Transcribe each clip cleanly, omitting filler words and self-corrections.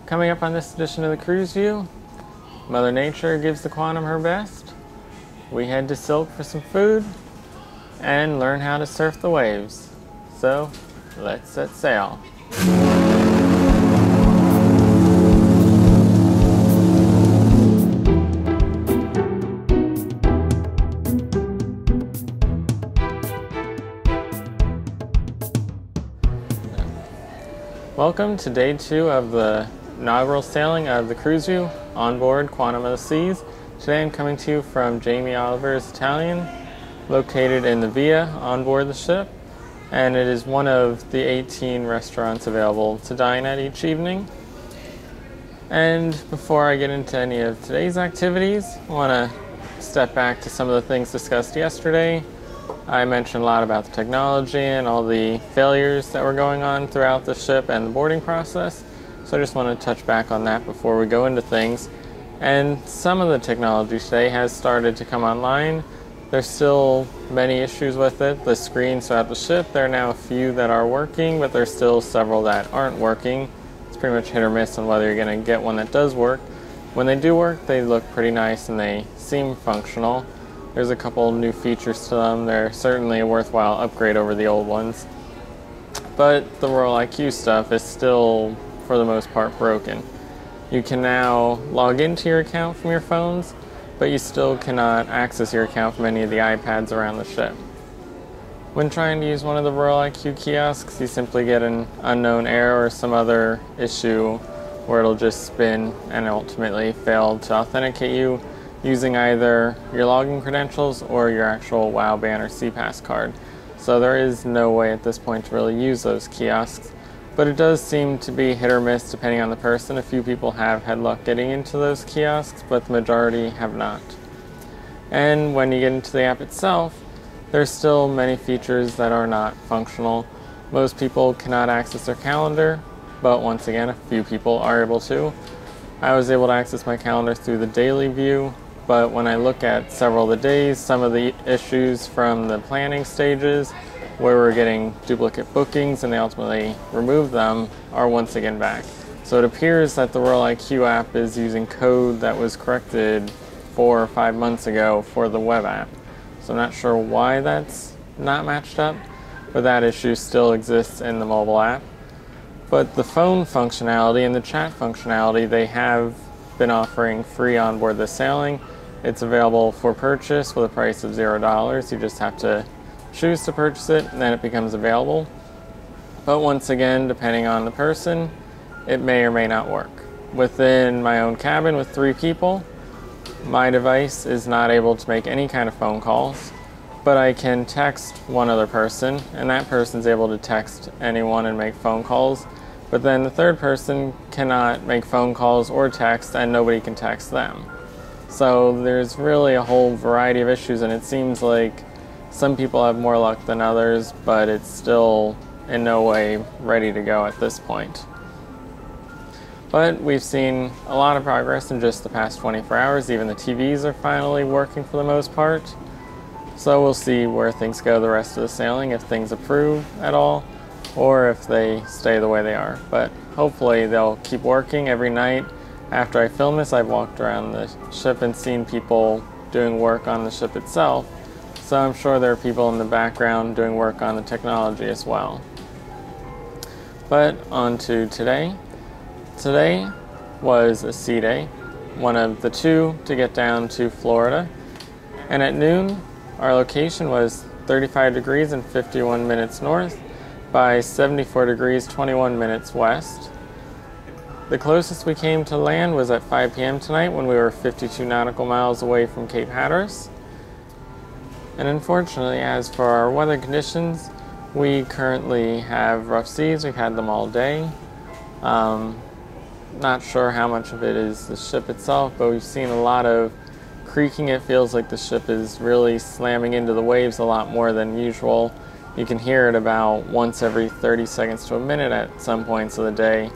Coming up on this edition of the Cruise View, Mother Nature gives the Quantum her best. We head to Silk for some food and learn how to surf the waves. So, let's set sail. Welcome to day 2 of the inaugural sailing of the CruiseView onboard Quantum of the Seas. Today I'm coming to you from Jamie Oliver's Italian, located in the Via on board the ship, and it is one of the 18 restaurants available to dine at each evening. And before I get into any of today's activities, I want to step back to some of the things discussed yesterday. I mentioned a lot about the technology and all the failures that were going on throughout the ship and the boarding process. So I just want to touch back on that before we go into things. And some of the technology today has started to come online. There's still many issues with it. The screens throughout the ship, there are now a few that are working, but there's still several that aren't working. It's pretty much hit or miss on whether you're going to get one that does work. When they do work, they look pretty nice and they seem functional. There's a couple new features to them. They're certainly a worthwhile upgrade over the old ones. But the Royal IQ stuff is still, for the most part, broken. You can now log into your account from your phones, but you still cannot access your account from any of the iPads around the ship. When trying to use one of the Royal IQ kiosks, you simply get an unknown error or some other issue where it'll just spin and ultimately fail to authenticate you using either your login credentials or your actual WOW Ban or CPass card. So there is no way at this point to really use those kiosks, but it does seem to be hit or miss depending on the person. A few people have had luck getting into those kiosks, but the majority have not. And when you get into the app itself, there's still many features that are not functional. Most people cannot access their calendar, but once again, a few people are able to. I was able to access my calendar through the daily view, but when I look at several of the days, some of the issues from the planning stages where we're getting duplicate bookings and they ultimately remove them are once again back. So it appears that the Royal IQ app is using code that was corrected 4 or 5 months ago for the web app. So I'm not sure why that's not matched up, but that issue still exists in the mobile app. But the phone functionality and the chat functionality they have been offering free on board the sailing. It's available for purchase with a price of $0. You just have to choose to purchase it and then it becomes available. But once again, depending on the person, it may or may not work. Within my own cabin with 3 people, my device is not able to make any kind of phone calls, but I can text one other person and that person's able to text anyone and make phone calls. But then the third person cannot make phone calls or text and nobody can text them. So there's really a whole variety of issues, and it seems like some people have more luck than others, but it's still in no way ready to go at this point. But we've seen a lot of progress in just the past 24 hours. Even the TVs are finally working for the most part. So we'll see where things go the rest of the sailing, if things improve at all, or if they stay the way they are. But hopefully they'll keep working every night. After I film this, I've walked around the ship and seen people doing work on the ship itself. So I'm sure there are people in the background doing work on the technology as well. But on to today. Today was a sea day, one of the 2 to get down to Florida. And at noon, our location was 35 degrees and 51 minutes north by 74 degrees 21 minutes west. The closest we came to land was at 5 p.m. tonight when we were 52 nautical miles away from Cape Hatteras. And unfortunately, as for our weather conditions, we currently have rough seas. We've had them all day. Not sure how much of it is the ship itself, but we've seen a lot of creaking. It feels like the ship is really slamming into the waves a lot more than usual. You can hear it about once every 30 seconds to a minute at some points of the day.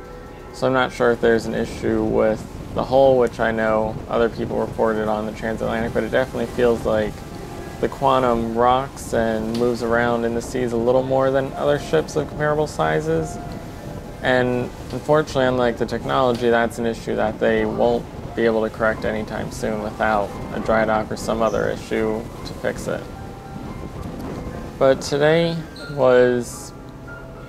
So I'm not sure if there's an issue with the hull, which I know other people reported on the transatlantic, but it definitely feels like the Quantum rocks and moves around in the seas a little more than other ships of comparable sizes. And unfortunately, unlike the technology, that's an issue that they won't be able to correct anytime soon without a dry dock or some other issue to fix it. But today was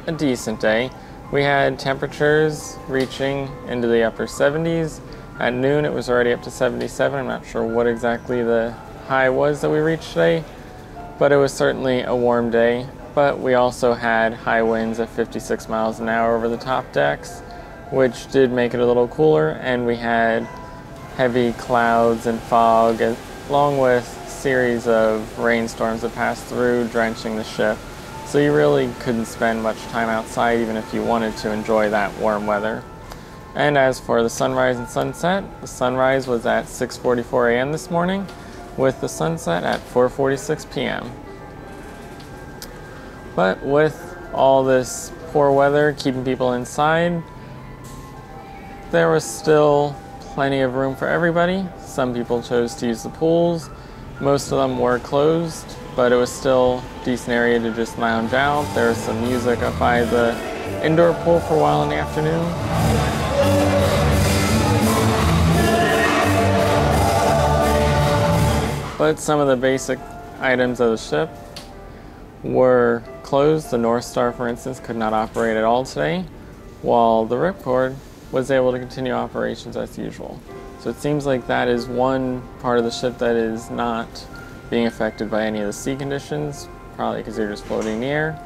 a decent day. We had temperatures reaching into the upper 70s. At noon it was already up to 77. I'm not sure what exactly the high was that we reached today, but it was certainly a warm day. But we also had high winds at 56 miles an hour over the top decks, which did make it a little cooler, and we had heavy clouds and fog, along with a series of rainstorms that passed through, drenching the ship. So you really couldn't spend much time outside even if you wanted to enjoy that warm weather. And as for the sunrise and sunset, the sunrise was at 6:44 a.m. this morning, with the sunset at 4:46 p.m. But with all this poor weather keeping people inside, there was still plenty of room for everybody. Some people chose to use the pools. Most of them were closed, but it was still a decent area to just lounge out. There was some music up by the indoor pool for a while in the afternoon. But some of the basic items of the ship were closed. The North Star, for instance, could not operate at all today, while the Ripcord was able to continue operations as usual. So it seems like that is one part of the ship that is not being affected by any of the sea conditions, probably because you're just floating in the air.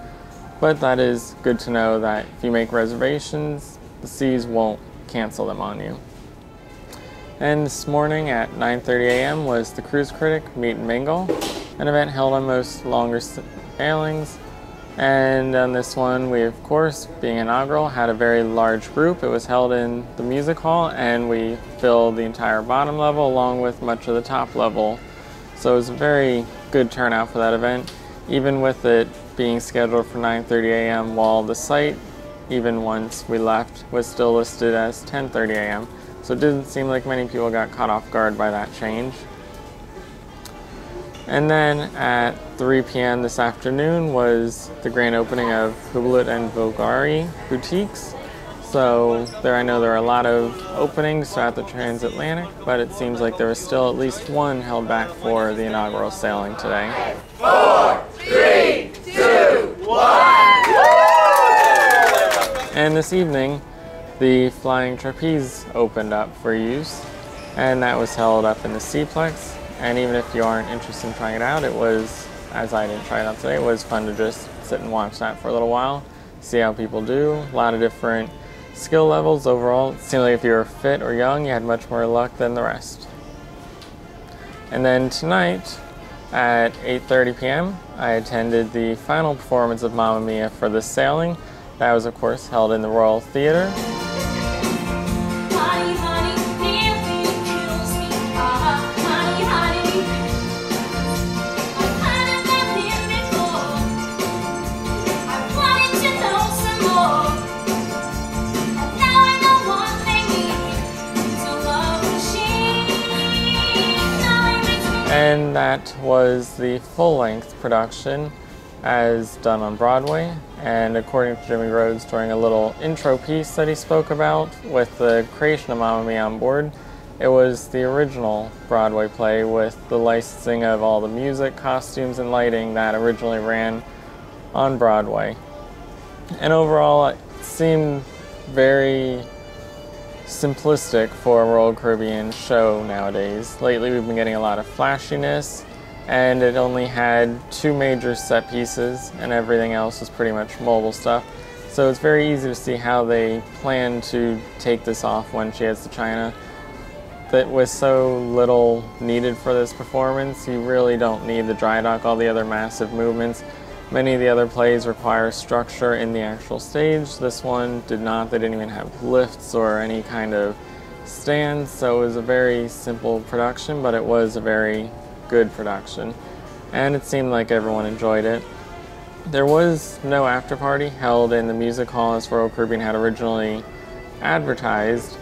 But that is good to know that if you make reservations, the seas won't cancel them on you. And this morning at 9:30 a.m. was the Cruise Critic Meet and Mingle, an event held on most longer sailings. And on this one, we, of course, being inaugural, had a very large group. It was held in the music hall, and we filled the entire bottom level along with much of the top level. So it was a very good turnout for that event, even with it being scheduled for 9:30 a.m. while the site, even once we left, was still listed as 10:30 a.m. So it didn't seem like many people got caught off guard by that change. And then at 3 p.m. this afternoon was the grand opening of Hublet and Bulgari boutiques. So I know there are a lot of openings throughout the transatlantic, but it seems like there was still at least one held back for the inaugural sailing today. 4, 3, 2, 1. And this evening, the Flying Trapeze opened up for use, and that was held up in the Seaplex. And even if you aren't interested in trying it out, it was, as I didn't try it out today, it was fun to just sit and watch that for a little while, see how people do. A lot of different skill levels overall. It seemed like if you were fit or young, you had much more luck than the rest. And then tonight at 8:30 p.m., I attended the final performance of Mamma Mia for this sailing. That was, of course, held in the Royal Theatre. And that was the full-length production as done on Broadway. And according to Jimmy Rhodes, during a little intro piece that he spoke about with the creation of Mamma Mia on board, it was the original Broadway play with the licensing of all the music, costumes, and lighting that originally ran on Broadway. And overall, it seemed very simplistic for a Royal Caribbean show nowadays. Lately we've been getting a lot of flashiness, and it only had 2 major set pieces and everything else was pretty much mobile stuff. So it's very easy to see how they plan to take this off when she heads to China. That with so little needed for this performance, you really don't need the dry dock, all the other massive movements. Many of the other plays require structure in the actual stage. This one did not. They didn't even have lifts or any kind of stands, so it was a very simple production, but it was a very good production. And it seemed like everyone enjoyed it. There was no after party held in the music hall as Royal Caribbean had originally advertised,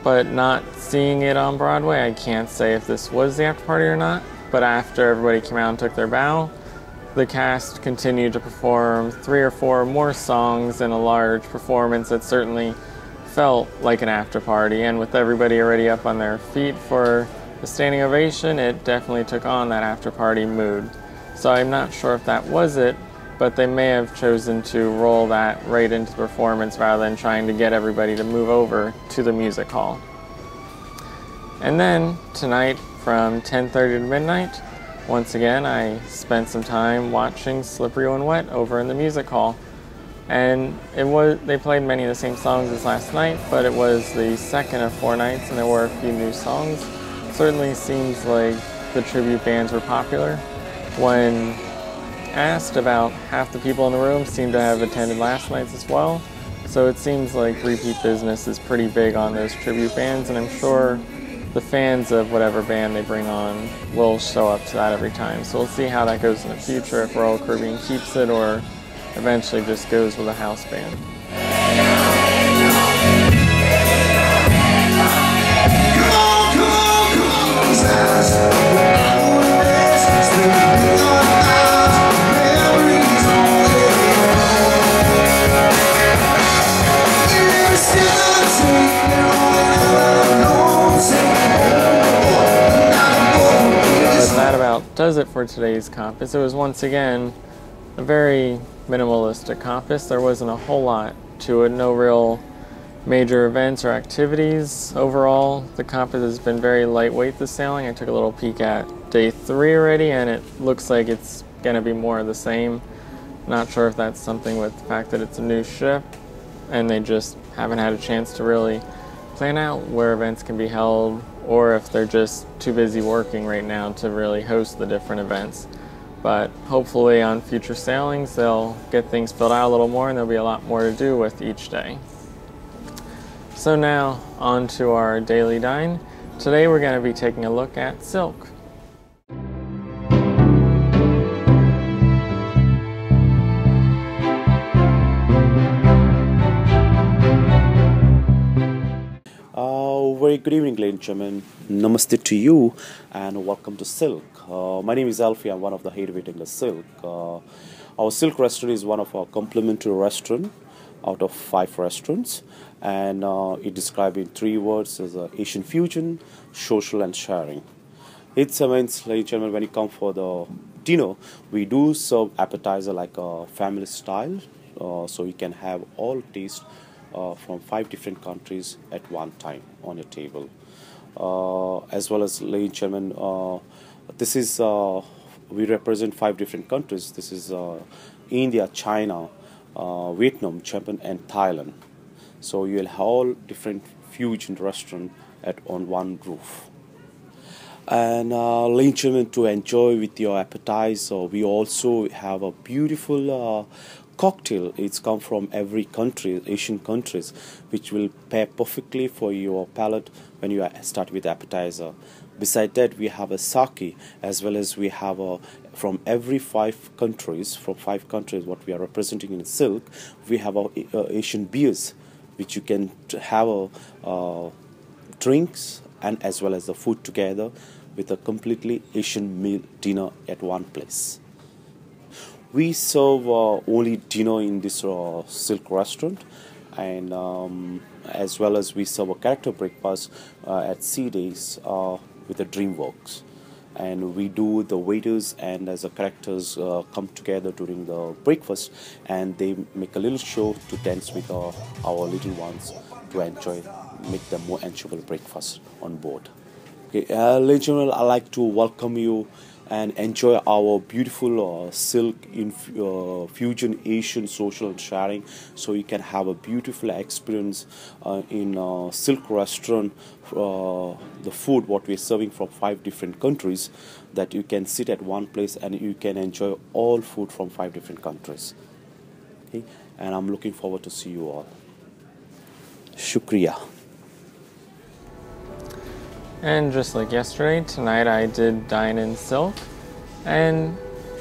but not seeing it on Broadway, I can't say if this was the after party or not. But after everybody came out and took their bow, the cast continued to perform 3 or 4 more songs in a large performance that certainly felt like an after party, and with everybody already up on their feet for the standing ovation, it definitely took on that after party mood. So I'm not sure if that was it, but they may have chosen to roll that right into the performance rather than trying to get everybody to move over to the music hall. And then tonight from 10:30 to midnight, once again I spent some time watching Slippery When Wet over in the music hall. And they played many of the same songs as last night, but it was the second of 4 nights and there were a few new songs. Certainly seems like the tribute bands were popular. When asked, about half the people in the room seemed to have attended last night's as well. So it seems like repeat business is pretty big on those tribute bands, and I'm sure the fans of whatever band they bring on will show up to that every time. So we'll see how that goes in the future, if Royal Caribbean keeps it or eventually just goes with a house band. That about does it for today's compass. It was once again a very minimalistic compass. There wasn't a whole lot to it, no real major events or activities. Overall, the compass has been very lightweight this sailing. I took a little peek at day 3 already, and it looks like it's going to be more of the same. Not sure if that's something with the fact that it's a new ship and they just haven't had a chance to really plan out where events can be held, or if they're just too busy working right now to really host the different events. But hopefully on future sailings they'll get things filled out a little more and there'll be a lot more to do with each day. So now on to our daily dine. Today we're going to be taking a look at silk. Very good evening, ladies and gentlemen. Namaste to you and welcome to Silk. My name is Alfie. I'm one of the heavyweight in the Silk. Our Silk restaurant is one of our complimentary restaurants out of 5 restaurants, and it described in 3 words as Asian fusion, social and sharing. It means, ladies and gentlemen, when you come for the dinner, we do serve appetizer like a family style, so you can have all taste from 5 different countries at one time on your table. As well as, ladies and gentlemen, this is we represent 5 different countries. This is India, China, Vietnam, Japan and Thailand. So you'll have all different fusion restaurant on one roof. And ladies and gentlemen, to enjoy with your appetizer, we also have a beautiful cocktail. It's come from every country, Asian countries, which will pair perfectly for your palate when you start with appetizer. Beside that, we have a sake, as well as we have from every 5 countries, what we are representing in Silk, we have Asian beers, which you can have drinks and as well as the food together with a completely Asian meal dinner at one place. We serve only dinner in this Silk restaurant, and as well as we serve a character breakfast at Sea Days with the DreamWorks. And we do the waiters and as the characters come together during the breakfast, and they make a little show to dance with our little ones to enjoy, make them more enjoyable breakfast on board. Okay, ladies and gentlemen, I'd like to welcome you and enjoy our beautiful Silk in fusion Asian social and sharing, so you can have a beautiful experience in Silk restaurant. The food what we're serving from 5 different countries, that you can sit at one place and you can enjoy all food from 5 different countries. Okay, and I'm looking forward to see you all. Shukriya. And just like yesterday, tonight I did dine in Silk, and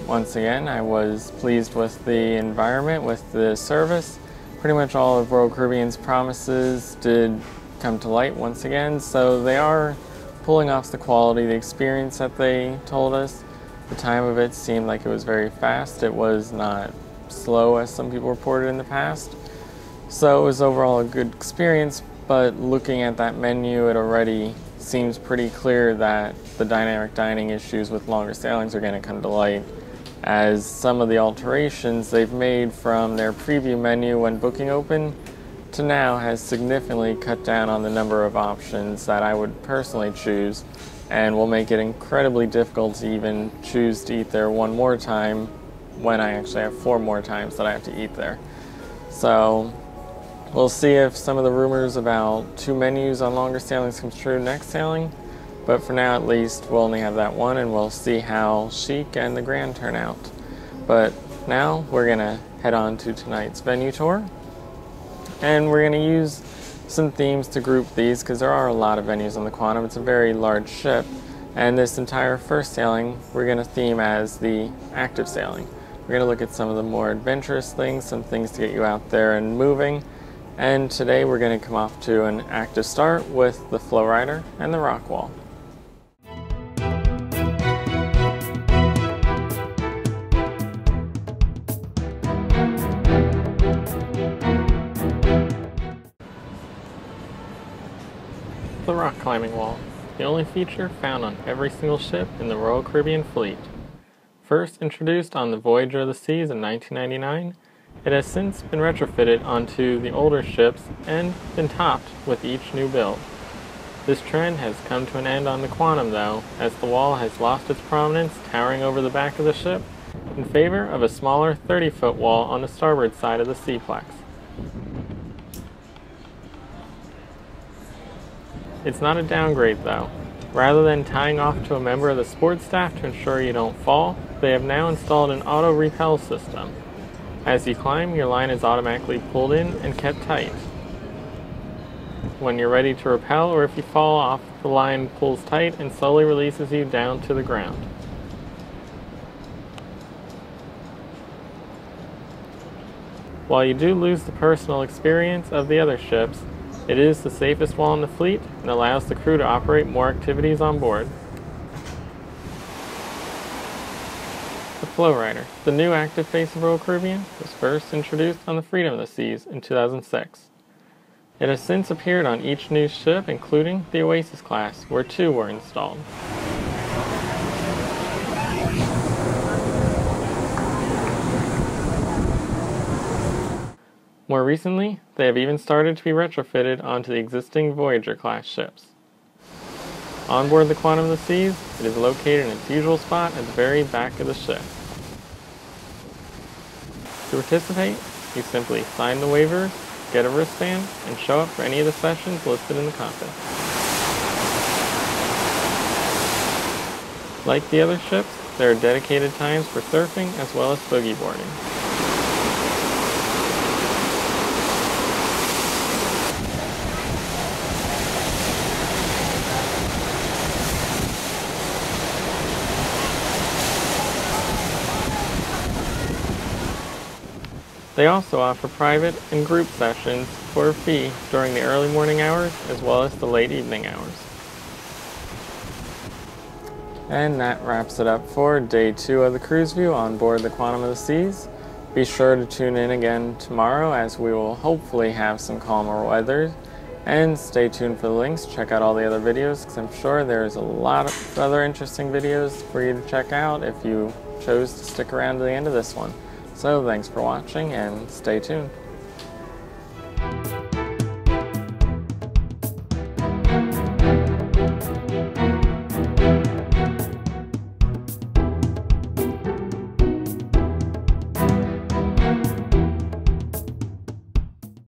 once again I was pleased with the environment, with the service. Pretty much all of Royal Caribbean's promises did come to light once again, so they are pulling off the quality, the experience that they told us. The time of it seemed like it was very fast. It was not slow as some people reported in the past. So it was overall a good experience, but looking at that menu, it already seems pretty clear that the dynamic dining issues with longer sailings are going to come to light, as some of the alterations they've made from their preview menu when booking open to now has significantly cut down on the number of options that I would personally choose, and will make it incredibly difficult to even choose to eat there one more time when I actually have 4 more times that I have to eat there. So we'll see if some of the rumors about 2 menus on longer sailings comes true next sailing, but for now at least we'll only have that one, and we'll see how chic and the grand turn out. But now we're gonna head on to tonight's venue tour, and we're gonna use some themes to group these because there are a lot of venues on the Quantum. It's a very large ship, and this entire first sailing we're gonna theme as the active sailing. We're gonna look at some of the more adventurous things, some things to get you out there and moving. And today we're going to come off to an active start with the FlowRider and the Rock Wall. The rock climbing wall, the only feature found on every single ship in the Royal Caribbean fleet. First introduced on the Voyager of the Seas in 1999, it has since been retrofitted onto the older ships and been topped with each new build. This trend has come to an end on the Quantum though, as the wall has lost its prominence towering over the back of the ship in favor of a smaller 30-foot wall on the starboard side of the seaplex. It's not a downgrade though. Rather than tying off to a member of the support staff to ensure you don't fall, they have now installed an auto repel system. As you climb, your line is automatically pulled in and kept tight. When you're ready to rappel, or if you fall off, the line pulls tight and slowly releases you down to the ground. While you do lose the personal experience of the other ships, it is the safest wall in the fleet and allows the crew to operate more activities on board. The FlowRider, the new active face of Royal Caribbean, was first introduced on the Freedom of the Seas in 2006. It has since appeared on each new ship, including the Oasis class, where 2 were installed. More recently, they have even started to be retrofitted onto the existing Voyager class ships. On board the Quantum of the Seas, it is located in its usual spot at the very back of the ship. To participate, you simply sign the waivers, get a wristband, and show up for any of the sessions listed in the cockpit. Like the other ships, there are dedicated times for surfing as well as boogie boarding. They also offer private and group sessions for a fee during the early morning hours as well as the late evening hours. And that wraps it up for day 2 of the cruise view on board the Quantum of the Seas. Be sure to tune in again tomorrow as we will hopefully have some calmer weather. And stay tuned for the links. Check out all the other videos because I'm sure there's a lot of other interesting videos for you to check out if you chose to stick around to the end of this one. So thanks for watching and stay tuned.